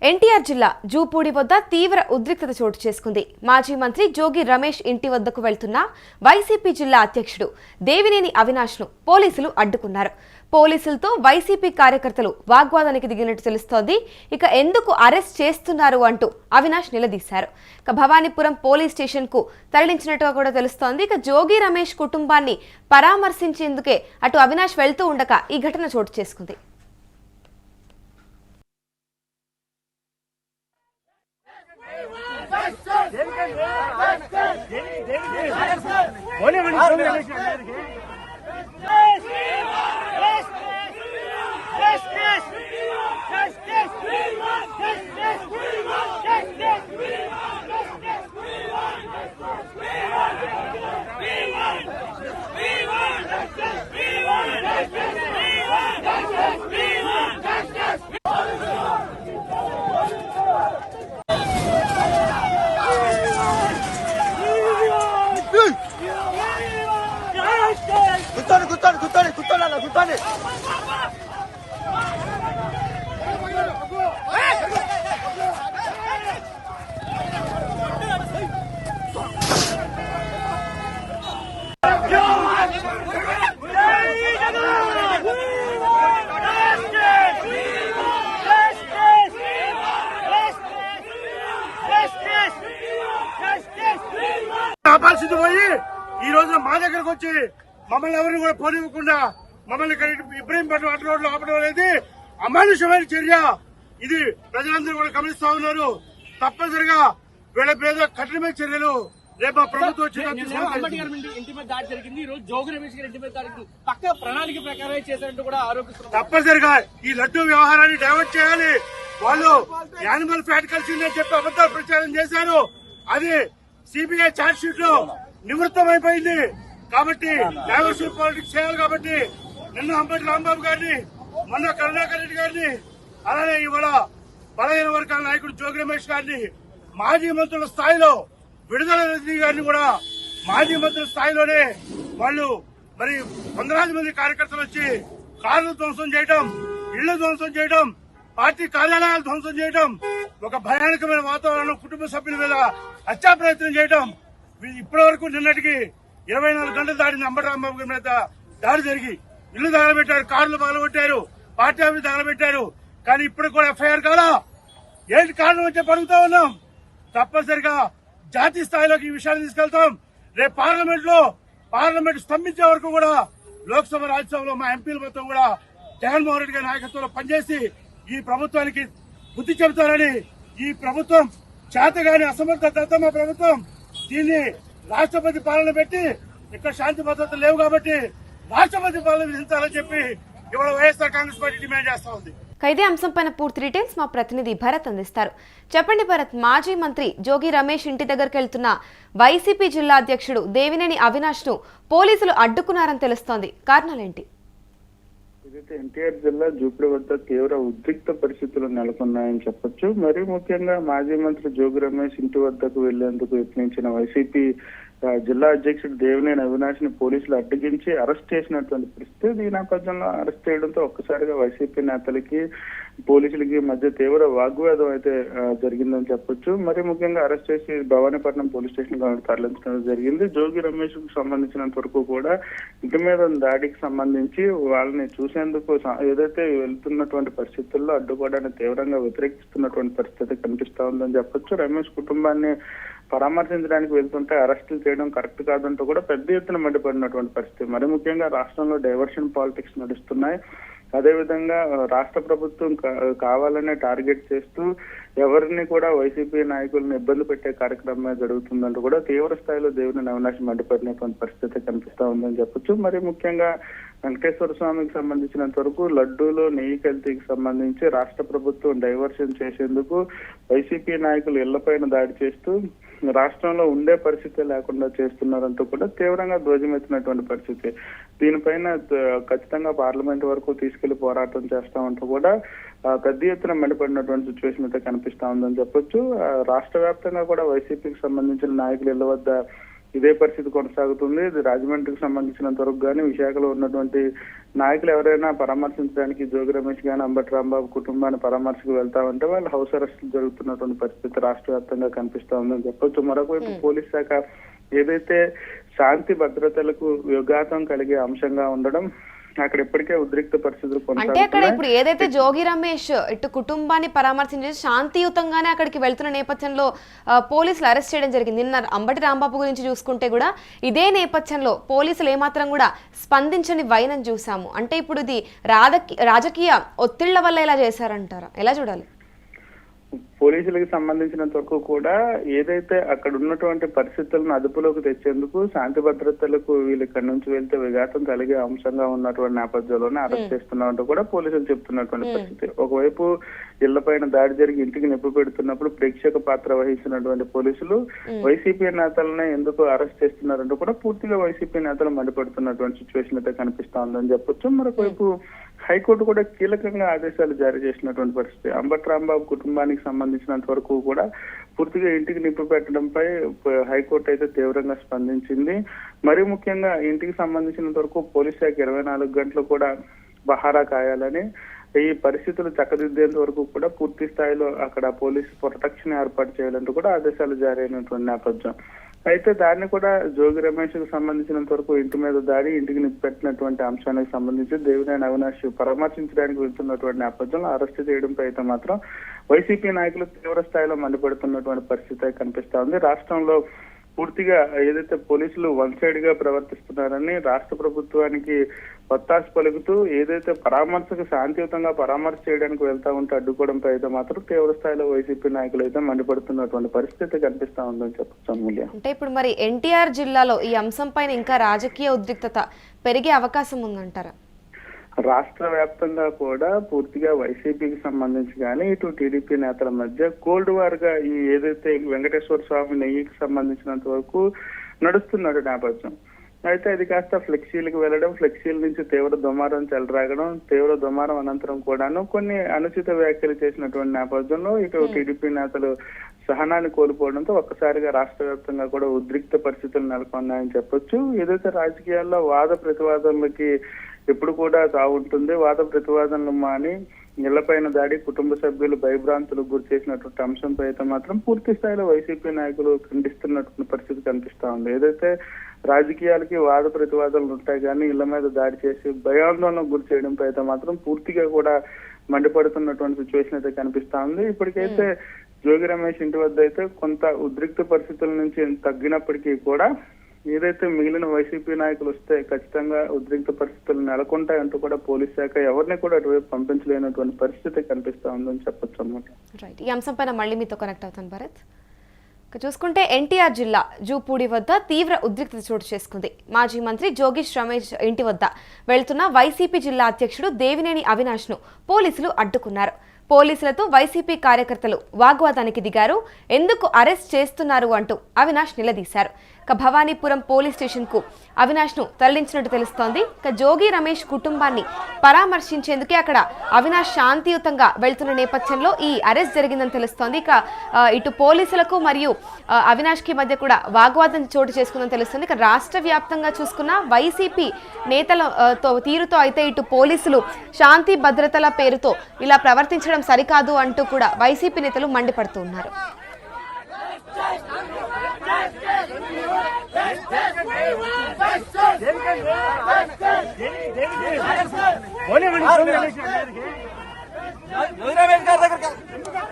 ఎన్టీఆర్ జిల్లా జూపూడి వద్ద తీవ్ర ఉద్రిక్తత చోటు చేసుకుంది. మాజీ మంత్రి జోగి రమేష్ ఇంటి వద్దకు వెళ్తున్న వైసీపీ జిల్లా అధ్యక్షుడు దేవినేని అవినాష్ను పోలీసులు అడ్డుకున్నారు. పోలీసులతో వైసీపీ కార్యకర్తలు వాగ్వాదానికి దిగినట్టు తెలుస్తోంది. ఇక ఎందుకు అరెస్ట్ చేస్తున్నారు అంటూ అవినాష్ నిలదీశారు. ఇక భవానీపురం పోలీస్ స్టేషన్ కు తరలించినట్టుగా కూడా తెలుస్తోంది. ఇక జోగి రమేష్ కుటుంబాన్ని పరామర్శించేందుకే అటు అవినాష్ వెళ్తూ ఉండగా ఈ ఘటన చోటు చేసుకుంది. గుర్తాని ఆపాల్సింది పోయి ఈ రోజు మా దగ్గరకు వచ్చి మమ్మల్ని ఎవరిని కూడా పోనివ్వకుండా మమ్మల్ని ఇబ్రహీంపట్నం అటు రోడ్లు ఆపడం అనేది అమానుషమైన చర్య. ఇది ప్రజలందరూ కూడా గమనిస్తా ఉన్నారు. తప్పనిసరిగా వీళ్ళ మీద కఠినమైన చర్యలు రేపు ప్రభుత్వం అంబేద్కర్ ఇంటి మీద దాడి జరిగింది. ఈ రోజు జోగి రమేష్ గారి ఇంటి మీద దాడి పక్క ప్రణాళిక ప్రకారం చేశారంటూ కూడా ఆరోపిస్తున్నారు. తప్పనిసరిగా ఈ లడ్డూ వ్యవహారాన్ని డైవర్ట్ చేయాలి. వాళ్ళు యానిమల్ ఫ్యాట్ కలిసిందని చెప్పి అబద్దాలు ప్రచారం చేశారు. అది సిబిఐ ఛార్జ్ షీట్ లో నివృత్తమైపోయింది. కాబట్టి డైవర్షన్ పాలిటిక్స్ చేయాలి. కాబట్టి నిన్న అంబటి రాంబాబు గారిని, మొన్న కరుణాకర్ రెడ్డి గారిని, అలానే ఇవాళ బలహీన వర్గాల నాయకుడు జోగి రమేష్ గారిని, మాజీ మంత్రుల స్థాయిలో విడుదల రెడ్డి గారిని కూడా మాజీ మంత్రుల స్థాయిలోనే వాళ్ళు మరి వందలాది మంది కార్యకర్తలు వచ్చి కార్లు ధ్వంసం చేయడం, ఇళ్లు ధ్వంసం చేయడం, పార్టీ కార్యాలయాలు ధ్వంసం చేయడం, ఒక భయానకమైన వాతావరణం, కుటుంబ సభ్యుల మీద హత్యా ప్రయత్నం చేయడం. ఇప్పటి వరకు నిన్నటికి 24 గంటలు దాడింది అంబటి రాంబాబు గారి మీద దాడి జరిగి. ఇల్లు తగలబెట్టారు, కార్లు పగలబెట్టారు, పార్టీ ఆఫీస్ తగలబెట్టారు. కానీ ఇప్పుడు కూడా ఎఫ్ఐఆర్ కాలా. ఏంటి కారణం వచ్చే పడుగుతా ఉన్నాం. తప్పనిసరిగా జాతీయ స్థాయిలోకి ఈ విషయాన్ని తీసుకెళ్తాం. రేపు పార్లమెంట్ స్తంభించే వరకు కూడా లోక్సభ, రాజ్యసభలో మా ఎంపీలు మొత్తం కూడా జగన్మోహన్ రెడ్డి గారి నాయకత్వంలో పనిచేసి ఈ ప్రభుత్వానికి బుద్ధి చెబుతారని, ఈ ప్రభుత్వం చేతగాని అసమర్థ దత్తమ ప్రభుత్వం, దీన్ని రాష్ట్రపతి పాలన పెట్టి ఇక్కడ శాంతి భద్రతలు లేవు కాబట్టి రాష్ట్రపతి పాలన విధించాలని చెప్పి ఇవాళ వైఎస్ఆర్ కాంగ్రెస్ పార్టీ డిమాండ్ చేస్తా ఉంది. ఇదే అంశంపైన పూర్తి డీటెయిల్స్ మా ప్రతినిధి భరత్ అందిస్తారు. చెప్పండి భరత్, మాజీ మంత్రి జోగి రమేష్ ఇంటి దగ్గరికి వెళ్తున్న వైసీపీ జిల్లా అధ్యక్షుడు దేవినేని అవినాష్ ను పోలీసులు అడ్డుకున్నారని తెలుస్తోంది. కారణాలేంటి? ఇదైతే ఎన్టీఆర్ జిల్లా జూపూడి వద్ద తీవ్ర ఉద్రిక్త పరిస్థితులు నెలకొన్నాయని చెప్పొచ్చు. మరీ ముఖ్యంగా మాజీ మంత్రి జోగి రమేష్ ఇంటి వద్దకు వెళ్లేందుకు యత్నించిన వైసీపీ జిల్లా అధ్యక్షుడు దేవినేని అవినాష్ ని పోలీసులు అడ్డగించి అరెస్ట్ చేసినటువంటి పరిస్థితి. ఈ నేపథ్యంలో అరెస్ట్ చేయడంతో ఒక్కసారిగా వైసీపీ నేతలకి పోలీసులకి మధ్య తీవ్ర వాగ్వాదం అయితే జరిగిందని చెప్పొచ్చు. మరి ముఖ్యంగా అరెస్ట్ చేసి భవానీపట్నం పోలీస్ స్టేషన్ తరలించడం జరిగింది. జోగి రమేష్ కు సంబంధించినంత వరకు కూడా ఇంటి మీద దాడికి సంబంధించి వాళ్ళని చూసేందుకు ఏదైతే వెళ్తున్నటువంటి పరిస్థితుల్లో అడ్డుకోవడానికి తీవ్రంగా వ్యతిరేకిస్తున్నటువంటి పరిస్థితి కనిపిస్తా ఉందని చెప్పొచ్చు. రమేష్ కుటుంబాన్ని పరామర్శించడానికి వెళ్తుంటే అరెస్టులు చేయడం కరెక్ట్ కాదంటూ కూడా పెద్ద ఎత్తున మండిపడినటువంటి పరిస్థితి. మరి ముఖ్యంగా రాష్ట్రంలో డైవర్షన్ పాలిటిక్స్ నడుస్తున్నాయి. అదేవిధంగా రాష్ట్ర ప్రభుత్వం కావాలనే టార్గెట్ చేస్తూ ఎవరిని కూడా వైసీపీ నాయకులను ఇబ్బంది పెట్టే కార్యక్రమమే జరుగుతుందంటూ కూడా తీవ్ర స్థాయిలో దేవినేని అవినాష్ మండిపడినటువంటి పరిస్థితి కనిపిస్తా ఉందని చెప్పొచ్చు. మరి ముఖ్యంగా వెంకటేశ్వర స్వామికి సంబంధించినంత వరకు లడ్డూలో నెయ్యి కల్తీకి సంబంధించి రాష్ట్ర ప్రభుత్వం డైవర్షన్ చేసేందుకు వైసీపీ నాయకులు ఇళ్లపైన దాడి చేస్తూ రాష్ట్రంలో ఉండే పరిస్థితి లేకుండా చేస్తున్నారంటూ కూడా తీవ్రంగా ధ్వజమెత్తినటువంటి పరిస్థితి. దీనిపైన ఖచ్చితంగా పార్లమెంట్ వరకు తీసుకెళ్లి పోరాటం చేస్తామంటూ కూడా పెద్ద ఎత్తున మండిపడినటువంటి సిచ్యువేషన్ అయితే కనిపిస్తా ఉందని చెప్పొచ్చు. రాష్ట్ర వ్యాప్తంగా కూడా వైసీపీకి సంబంధించిన నాయకుల ఇళ్ల వద్ద ఇదే పరిస్థితి కొనసాగుతుంది. ఇది రాజమండ్రికి సంబంధించినంత వరకు కానీ విశాఖలో ఉన్నటువంటి నాయకులు ఎవరైనా పరామర్శించడానికి జోగి రమేష్ గాని అంబటి రాంబాబు కుటుంబాన్ని పరామర్శకు వెళ్తామంటే వాళ్ళు హౌస్ అరెస్టులు జరుగుతున్నటువంటి పరిస్థితి రాష్ట్ర వ్యాప్తంగా కనిపిస్తా ఉందని చెప్పొచ్చు. మరొకవైపు పోలీస్ శాఖ ఏదైతే శాంతి భద్రతలకు విఘాతం కలిగే అంశంగా ఉండడం, అక్కడ ఇప్పటికే ఉద్రిక్త పరిస్థితులు అంటే అక్కడ ఇప్పుడు ఏదైతే జోగి రమేష్ ఇటు కుటుంబాన్ని పరామర్శించి శాంతియుతంగానే అక్కడికి వెళ్తున్న నేపథ్యంలో పోలీసులు అరెస్ట్ చేయడం జరిగింది. నిన్న అంబటి రాంబాబు గురించి చూసుకుంటే కూడా ఇదే నేపథ్యంలో పోలీసులు ఏమాత్రం కూడా స్పందించని వైనం చూసాము. అంటే ఇప్పుడు ఇది రాజకీయ ఒత్తిళ్ల వల్ల ఇలా చేశారంటారా, ఎలా చూడాలి? పోలీసులకు సంబంధించినంత వరకు కూడా ఏదైతే అక్కడ ఉన్నటువంటి పరిస్థితులను అదుపులోకి తెచ్చేందుకు శాంతి భద్రతలకు వీళ్ళు ఇక్కడి నుంచి వెళ్తే విఘాతం కలిగే అంశంగా ఉన్నటువంటి నేపథ్యంలోనే అరెస్ట్ చేస్తున్నామంటూ కూడా పోలీసులు చెప్తున్నటువంటి పరిస్థితి. ఒకవైపు ఇళ్లపైన దాడి జరిగి ఇంటికి నిప్పు పెడుతున్నప్పుడు ప్రేక్షక పాత్ర వహించినటువంటి పోలీసులు వైసీపీ నేతలనే ఎందుకు అరెస్ట్ చేస్తున్నారంటూ కూడా పూర్తిగా వైసీపీ నేతలు మండిపడుతున్నటువంటి సిచ్యువేషన్ అయితే కనిపిస్తా ఉందని చెప్పొచ్చు. మరొకవైపు హైకోర్టు కూడా కీలకంగా ఆదేశాలు జారీ చేసినటువంటి పరిస్థితి. అంబటి రాంబాబు కుటుంబానికి సంబంధించినంత వరకు కూడా పూర్తిగా ఇంటికి నిప్పు పెట్టడంపై హైకోర్టు అయితే తీవ్రంగా స్పందించింది. మరీ ముఖ్యంగా ఇంటికి సంబంధించినంత వరకు పోలీస్ శాఖ 24 గంటలు కూడా పహారా కాయాలని, ఈ పరిస్థితులు చక్కదిద్దేంత వరకు కూడా పూర్తి స్థాయిలో అక్కడ పోలీసు ప్రొటెక్షన్ ఏర్పాటు చేయాలంటూ కూడా ఆదేశాలు జారీ అయినటువంటి నేపథ్యం. అయితే దాన్ని కూడా జోగి రమేష్ కు సంబంధించినంత వరకు ఇంటి మీద దాడి, ఇంటికి నిప్పెట్టినటువంటి అంశానికి సంబంధించి దేవినేని అవినాష్ పరామర్శించడానికి వెళ్తున్నటువంటి నేపథ్యంలో అరెస్ట్ చేయడంపై అయితే మాత్రం వైసీపీ నాయకులు తీవ్ర స్థాయిలో మండిపడుతున్నటువంటి పరిస్థితి కనిపిస్తా ఉంది. రాష్ట్రంలో పూర్తిగా ఏదైతే పోలీసులు వన్ సైడ్ గా ప్రవర్తిస్తున్నారని రాష్ట్ర ప్రభుత్వానికి ఒత్తాసు పలుకుతూ ఏదైతే పరామర్శకు శాంతియుతంగా పరామర్శ చేయడానికి వెళ్తా ఉంటే అడ్డుకోవడంపై అయితే మాత్రం తీవ్ర స్థాయిలో వైసీపీ నాయకులు అయితే మండిపడుతున్నటువంటి పరిస్థితి కనిపిస్తా ఉందని చెప్పొచ్చు అమూల్య. అంటే ఇప్పుడు మరి ఎన్టీఆర్ జిల్లాలో ఈ అంశం పైన ఇంకా రాజకీయ ఉద్రిక్తత పెరిగే అవకాశం ఉందంటారా? రాష్ట్ర వ్యాప్తంగా కూడా పూర్తిగా వైసీపీకి సంబంధించి కానీ ఇటు టీడీపీ నేతల మధ్య కోల్డ్ వార్ గా ఈ ఏదైతే వెంకటేశ్వర స్వామి నెయ్యికి సంబంధించినంత వరకు నడుస్తున్నట్టు నేపథ్యం. అయితే అది కాస్త ఫ్లెక్సీలకు వెళ్ళడం, ఫ్లెక్సీల నుంచి తీవ్ర దుమారం చెలరాగడం, తీవ్ర దుమారం అనంతరం కూడాను కొన్ని అనుచిత వ్యాఖ్యలు చేసినటువంటి నేపథ్యంలో ఇటు టీడీపీ నేతలు సహనాన్ని కోల్పోవడంతో ఒక్కసారిగా రాష్ట్ర వ్యాప్తంగా కూడా ఉద్రిక్త పరిస్థితులు నెలకొన్నాయని చెప్పొచ్చు. ఏదైతే రాజకీయాల్లో వాద ప్రతివాదనలకి ఎప్పుడు కూడా తావుంటుంది. వాద ప్రతివాదనలు మాని ఇళ్లపైన దాడి, కుటుంబ సభ్యులు భయభ్రాంతులకు గురి చేసినటువంటి అంశంపై అయితే మాత్రం పూర్తి స్థాయిలో వైసీపీ నాయకులు ఖండిస్తున్నటువంటి పరిస్థితి కనిపిస్తా ఉంది. ఏదైతే రాజకీయాలకి వాద ప్రతివాదాలు ఉంటాయి కానీ ఇళ్ల మీద దాడి చేసి భయాందోళనకు గురి చేయడంపై అయితే మాత్రం పూర్తిగా కూడా మండిపడుతున్నటువంటి సిచ్యువేషన్ అయితే కనిపిస్తా ఉంది. ఇప్పటికైతే జోగి రమేష్ ఇంటి వద్ద అయితే కొంత ఉద్రిక్త పరిస్థితుల నుంచి తగ్గినప్పటికీ కూడా ఏదైతే మిగిలిన వైసీపీ నాయకులు వస్తే ఖచ్చితంగా ఉద్రిక్త పరిస్థితులు నెలకొంటాయంటూ కూడా పోలీస్ శాఖ ఎవరిని కూడా అటువైపు పంపించలేనటువంటి పరిస్థితి కనిపిస్తా ఉందని చెప్పొచ్చు అన్నమాట. రైట్, ఈ అంశం పైన మళ్ళీ మీతో కనెక్ట్ అవుతాను భరత్. చూసుకుంటే ఎన్టీఆర్ జిల్లా జూపూడి వద్ద తీవ్ర ఉద్రిక్తత చోటు చేసుకుంది. మాజీ మంత్రి జోగి రమేష్ ఇంటి వద్ద వెళ్తున్న వైసీపీ జిల్లా అధ్యక్షుడు దేవినేని అవినాష్ ను పోలీసులు అడ్డుకున్నారు. పోలీసులతో వైసీపీ కార్యకర్తలు వాగ్వాదానికి దిగారు. ఎందుకు అరెస్ట్ చేస్తున్నారు అంటూ అవినాష్ నిలదీశారు. భవానీపురం పోలీస్ స్టేషన్ కు అవినాష్ ను తరలించినట్టు తెలుస్తోంది. జోగి రమేష్ కుటుంబాన్ని పరామర్శించేందుకే అక్కడ అవినాష్ శాంతియుతంగా వెళ్తున్న నేపథ్యంలో ఈ అరెస్ట్ జరిగిందని తెలుస్తోంది. ఇటు పోలీసులకు మరియు అవినాష్ కి మధ్య కూడా వాగ్వాదం చోటు చేసుకుందని తెలుస్తుంది. రాష్ట్ర వ్యాప్తంగా చూసుకున్న వైసీపీ నేతల తీరుతో అయితే ఇటు పోలీసులు శాంతి భద్రతల పేరుతో ఇలా ప్రవర్తించడం సరికాదు అంటూ కూడా వైసీపీ నేతలు మండిపడుతూ ఉన్నారు. జోగి రమేష్ గారి దగ్గర